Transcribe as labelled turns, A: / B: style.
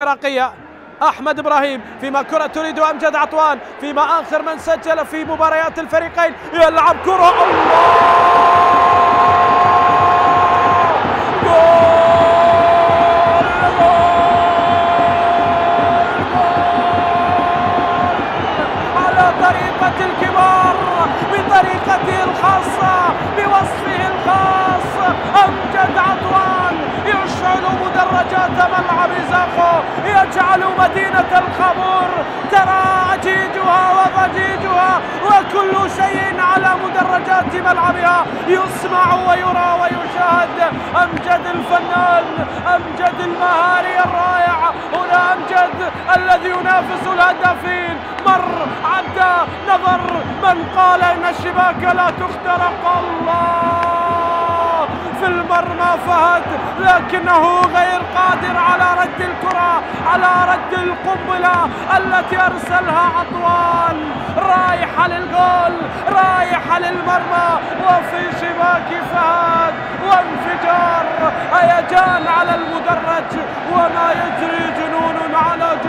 A: العراقية أحمد إبراهيم فيما كرة تريد أمجد عطوان فيما آخر من سجل في مباريات الفريقين يلعب كرة على طريقة الكبار بطريقته الخاصة بوصفه الخاص. أمجد عطوان يشعل مدرجات ملعب زاخو، يجعل مدينة الخابور ترى أجيجها وضجيجها وكل شيء على مدرجات ملعبها يسمع ويرى ويشاهد. أمجد الفنان، أمجد المهاري الرائع، هنا أمجد الذي ينافس الهدافين، مر عدى نظر من قال إن الشباك لا تخترق. الله في المرمى فهد، لكنه غير قادر على رد الكرة، على رد القنبلة التي أرسلها عطوان، رايحة للجول، رايحة للمرمى وفي شباك فهد، وانفجار هيجان على المدرج وما يجري جنون على جنون.